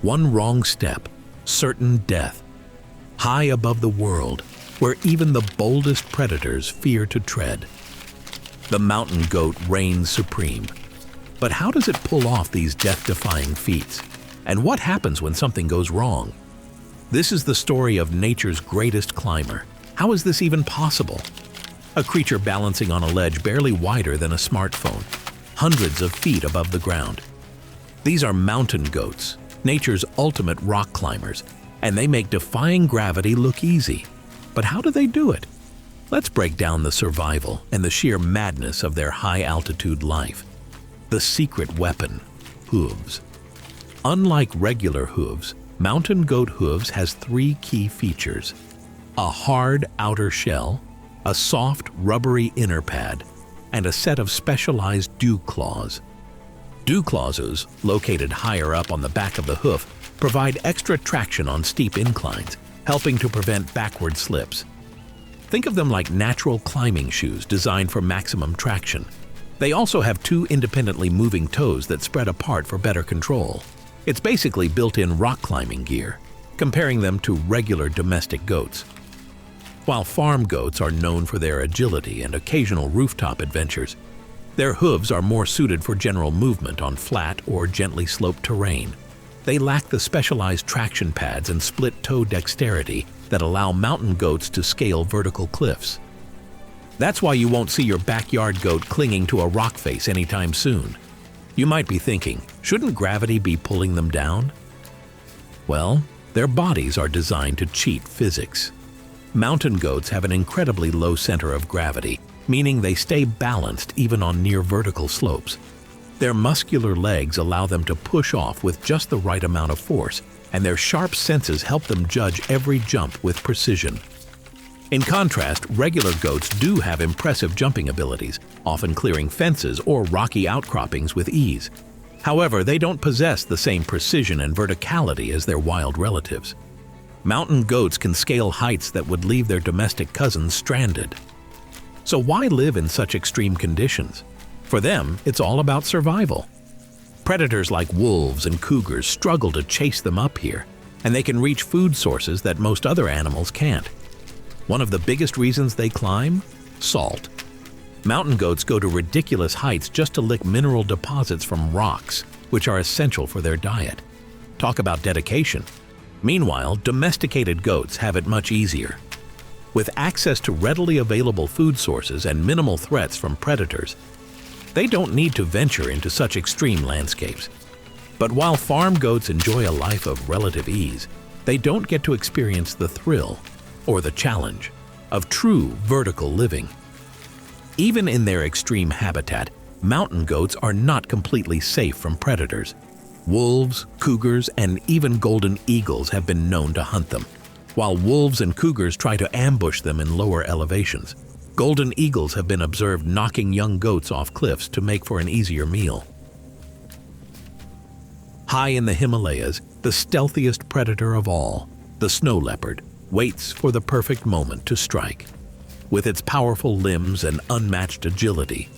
One wrong step, certain death. High above the world, where even the boldest predators fear to tread. The mountain goat reigns supreme. But how does it pull off these death-defying feats? And what happens when something goes wrong? This is the story of nature's greatest climber. How is this even possible? A creature balancing on a ledge barely wider than a smartphone, hundreds of feet above the ground. These are mountain goats, nature's ultimate rock climbers, and they make defying gravity look easy. But how do they do it? Let's break down the survival and the sheer madness of their high-altitude life. The secret weapon, hooves. Unlike regular hooves, mountain goat hooves has three key features: a hard outer shell, a soft, rubbery inner pad, and a set of specialized dew claws. Dew claws, located higher up on the back of the hoof, provide extra traction on steep inclines, helping to prevent backward slips. Think of them like natural climbing shoes designed for maximum traction. They also have two independently moving toes that spread apart for better control. It's basically built-in rock climbing gear, comparing them to regular domestic goats. While farm goats are known for their agility and occasional rooftop adventures, their hooves are more suited for general movement on flat or gently sloped terrain. They lack the specialized traction pads and split-toe dexterity that allow mountain goats to scale vertical cliffs. That's why you won't see your backyard goat clinging to a rock face anytime soon. You might be thinking, shouldn't gravity be pulling them down? Well, their bodies are designed to cheat physics. Mountain goats have an incredibly low center of gravity, meaning they stay balanced even on near vertical slopes. Their muscular legs allow them to push off with just the right amount of force, and their sharp senses help them judge every jump with precision. In contrast, regular goats do have impressive jumping abilities, often clearing fences or rocky outcroppings with ease. However, they don't possess the same precision and verticality as their wild relatives. Mountain goats can scale heights that would leave their domestic cousins stranded. So why live in such extreme conditions? For them, it's all about survival. Predators like wolves and cougars struggle to chase them up here, and they can reach food sources that most other animals can't. One of the biggest reasons they climb? Salt. Mountain goats go to ridiculous heights just to lick mineral deposits from rocks, which are essential for their diet. Talk about dedication. Meanwhile, domesticated goats have it much easier. With access to readily available food sources and minimal threats from predators, they don't need to venture into such extreme landscapes. But while farm goats enjoy a life of relative ease, they don't get to experience the thrill or the challenge of true vertical living. Even in their extreme habitat, mountain goats are not completely safe from predators. Wolves, cougars, and even golden eagles have been known to hunt them. While wolves and cougars try to ambush them in lower elevations, golden eagles have been observed knocking young goats off cliffs to make for an easier meal. High in the Himalayas, the stealthiest predator of all, the snow leopard, waits for the perfect moment to strike. With its powerful limbs and unmatched agility,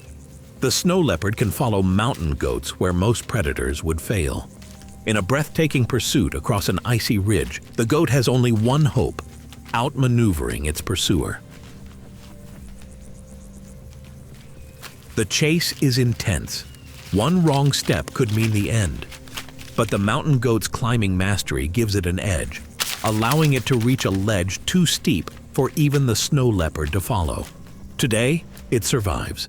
the snow leopard can follow mountain goats where most predators would fail. In a breathtaking pursuit across an icy ridge, the goat has only one hope: outmaneuvering its pursuer. The chase is intense. One wrong step could mean the end. But the mountain goat's climbing mastery gives it an edge, allowing it to reach a ledge too steep for even the snow leopard to follow. Today, it survives.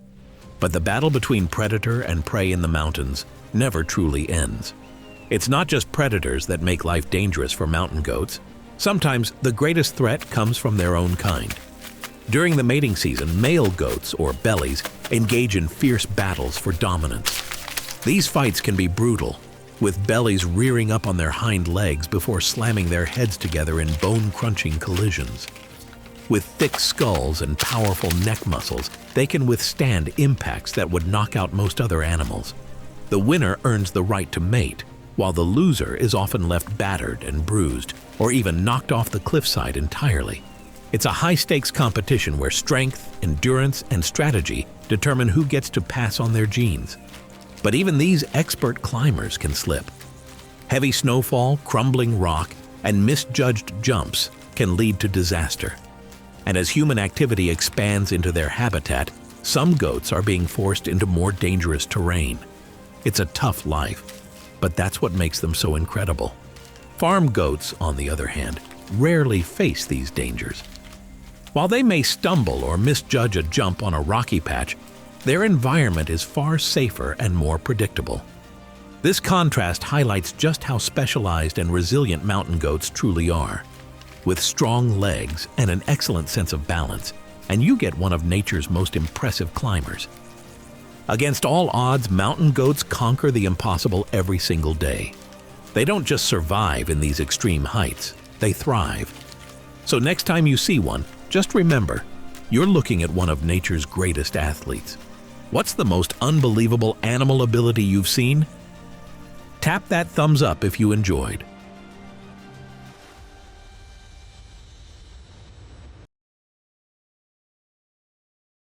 But the battle between predator and prey in the mountains never truly ends. It's not just predators that make life dangerous for mountain goats. Sometimes the greatest threat comes from their own kind. During the mating season, male goats, or bellies, engage in fierce battles for dominance. These fights can be brutal, with bellies rearing up on their hind legs before slamming their heads together in bone-crunching collisions. With thick skulls and powerful neck muscles, they can withstand impacts that would knock out most other animals. The winner earns the right to mate, while the loser is often left battered and bruised, or even knocked off the cliffside entirely. It's a high-stakes competition where strength, endurance, and strategy determine who gets to pass on their genes. But even these expert climbers can slip. Heavy snowfall, crumbling rock, and misjudged jumps can lead to disaster. And as human activity expands into their habitat, some goats are being forced into more dangerous terrain. It's a tough life, but that's what makes them so incredible. Farm goats, on the other hand, rarely face these dangers. While they may stumble or misjudge a jump on a rocky patch, their environment is far safer and more predictable. This contrast highlights just how specialized and resilient mountain goats truly are. With strong legs and an excellent sense of balance, and you get one of nature's most impressive climbers. Against all odds, mountain goats conquer the impossible every single day. They don't just survive in these extreme heights, they thrive. So next time you see one, just remember, you're looking at one of nature's greatest athletes. What's the most unbelievable animal ability you've seen? Tap that thumbs up if you enjoyed.